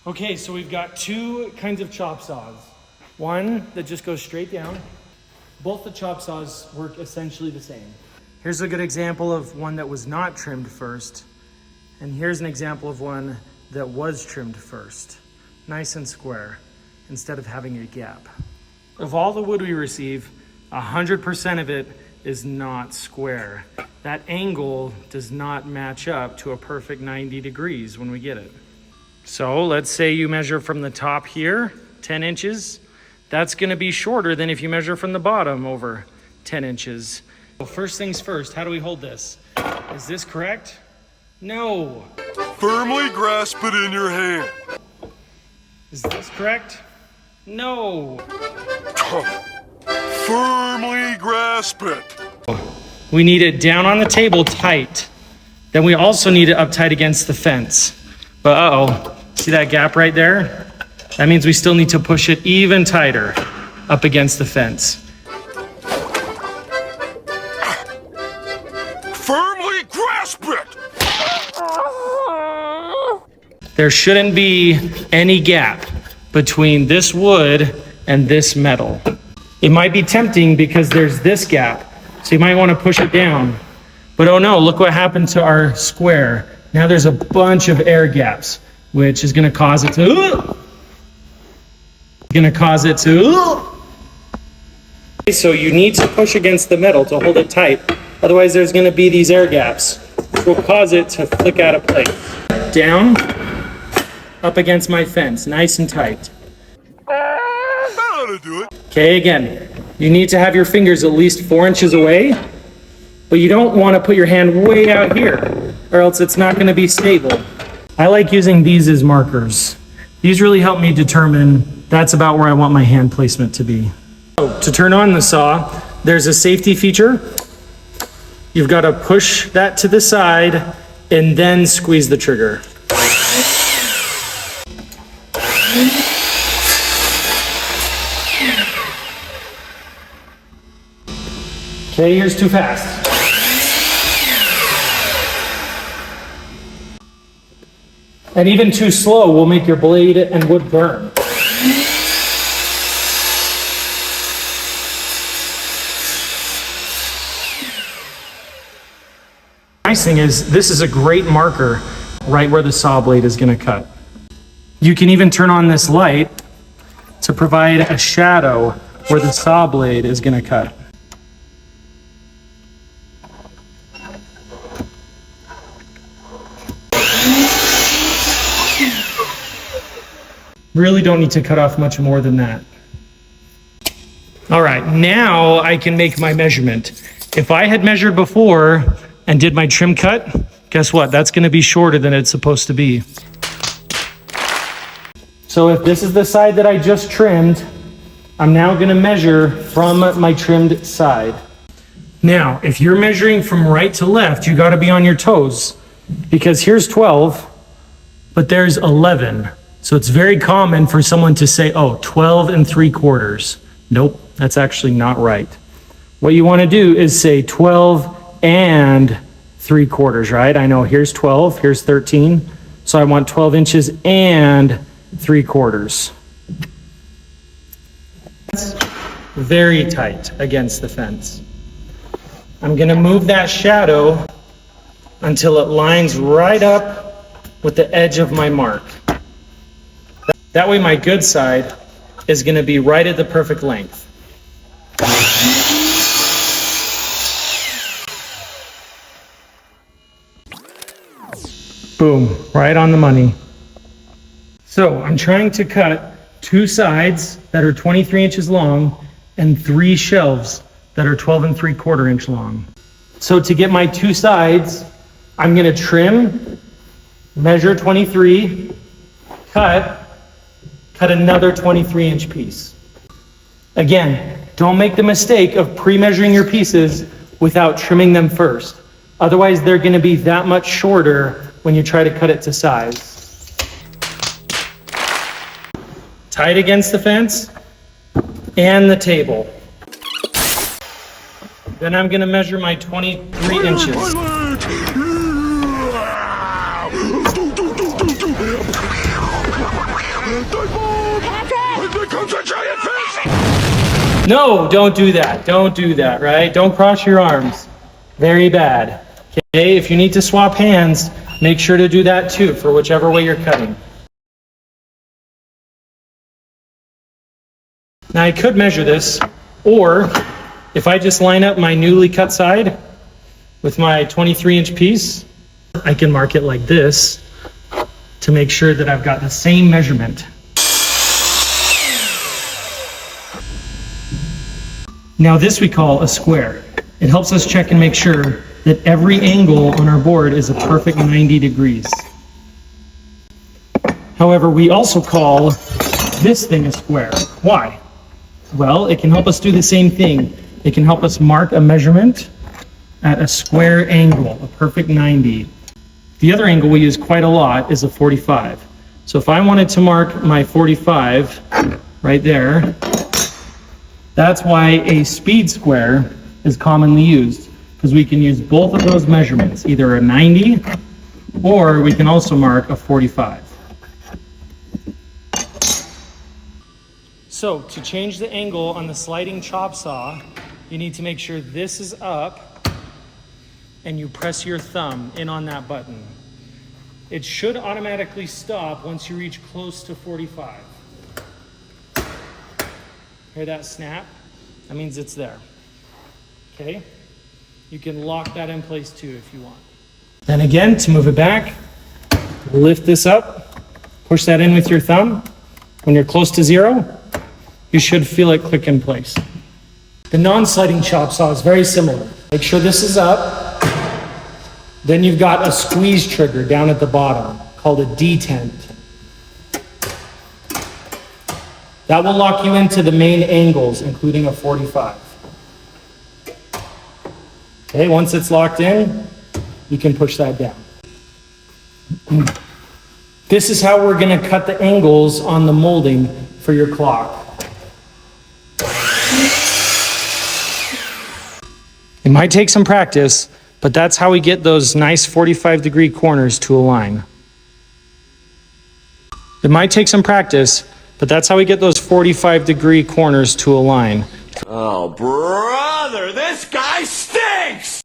Okay, so we've got two kinds of chop saws. One that just goes straight down. Both the chop saws work essentially the same. Here's a good example of one that was not trimmed first. And here's an example of one that was trimmed first. Nice and square, instead of having a gap. Of all the wood we receive, 100% of it is not square. That angle does not match up to a perfect 90 degrees when we get it. So let's say you measure from the top here, 10 inches. That's gonna be shorter than if you measure from the bottom over 10 inches. Well, first things first, how do we hold this? Is this correct? No. Firmly grasp it in your hand. Is this correct? No. Firmly grasp it. We need it down on the table tight. Then we also need it up tight against the fence. But uh-oh, see that gap right there? That means we still need to push it even tighter up against the fence. Firmly grasp it. There shouldn't be any gap between this wood and this metal. It might be tempting because there's this gap, so you might want to push it down. But oh no, look what happened to our square. Now there's a bunch of air gaps, which is going to cause it to... So you need to push against the metal to hold it tight. Otherwise there's going to be these air gaps, which will cause it to flick out of place. Down, up against my fence, nice and tight. That ought to do it. Okay, again, you need to have your fingers at least 4 inches away, but you don't want to put your hand way out here, or else it's not going to be stable. I like using these as markers. These really help me determine that's about where I want my hand placement to be. So, to turn on the saw, there's a safety feature. You've got to push that to the side and then squeeze the trigger. Okay, here's too fast. And even too slow will make your blade and wood burn. Nice thing is, this is a great marker right where the saw blade is going to cut. You can even turn on this light to provide a shadow where the saw blade is going to cut. Really don't need to cut off much more than that. All right, now I can make my measurement. If I had measured before and did my trim cut, guess what? That's gonna be shorter than it's supposed to be. So if this is the side that I just trimmed, I'm now gonna measure from my trimmed side. Now, if you're measuring from right to left, you gotta be on your toes, because here's 12, but there's 11. So it's very common for someone to say, oh, 12 3/4. Nope, that's actually not right. What you want to do is say 12 3/4, right? I know here's 12, here's 13. So I want 12 inches and 3/4. That's very tight against the fence. I'm going to move that shadow until it lines right up with the edge of my mark. That way my good side is going to be right at the perfect length. Boom, right on the money. So I'm trying to cut 2 sides that are 23 inches long and 3 shelves that are 12 3/4 inch long. So to get my 2 sides, I'm going to trim, measure 23, cut another 23-inch piece. Again, don't make the mistake of pre-measuring your pieces without trimming them first. Otherwise, they're going to be that much shorter when you try to cut it to size. Tight against the fence and the table. Then I'm going to measure my 23 inches. No, don't do that. Don't do that, right? Don't cross your arms. Very bad. Okay, if you need to swap hands, make sure to do that too for whichever way you're cutting. Now I could measure this, or if I just line up my newly cut side with my 23-inch piece, I can mark it like this to make sure that I've got the same measurement. Now this we call a square. It helps us check and make sure that every angle on our board is a perfect 90 degrees. However, we also call this thing a square. Why? Well, it can help us do the same thing. It can help us mark a measurement at a square angle, a perfect 90. The other angle we use quite a lot is a 45. So if I wanted to mark my 45 right there, that's why a speed square is commonly used, because we can use both of those measurements, either a 90 or we can also mark a 45. So to change the angle on the sliding chop saw, you need to make sure this is up and you press your thumb in on that button. It should automatically stop once you reach close to 45. Hear that snap? That means it's there. Okay? You can lock that in place too if you want. Then again, to move it back, lift this up, push that in with your thumb. When you're close to 0, you should feel it click in place. The non-sliding chop saw is very similar. Make sure this is up. Then you've got a squeeze trigger down at the bottom called a detent. That will lock you into the main angles, including a 45. Okay, once it's locked in, you can push that down. This is how we're going to cut the angles on the molding for your clock. It might take some practice, but that's how we get those nice 45-degree corners to align. It might take some practice, but that's how we get those 45-degree corners to align. Oh, brother, this guy stinks!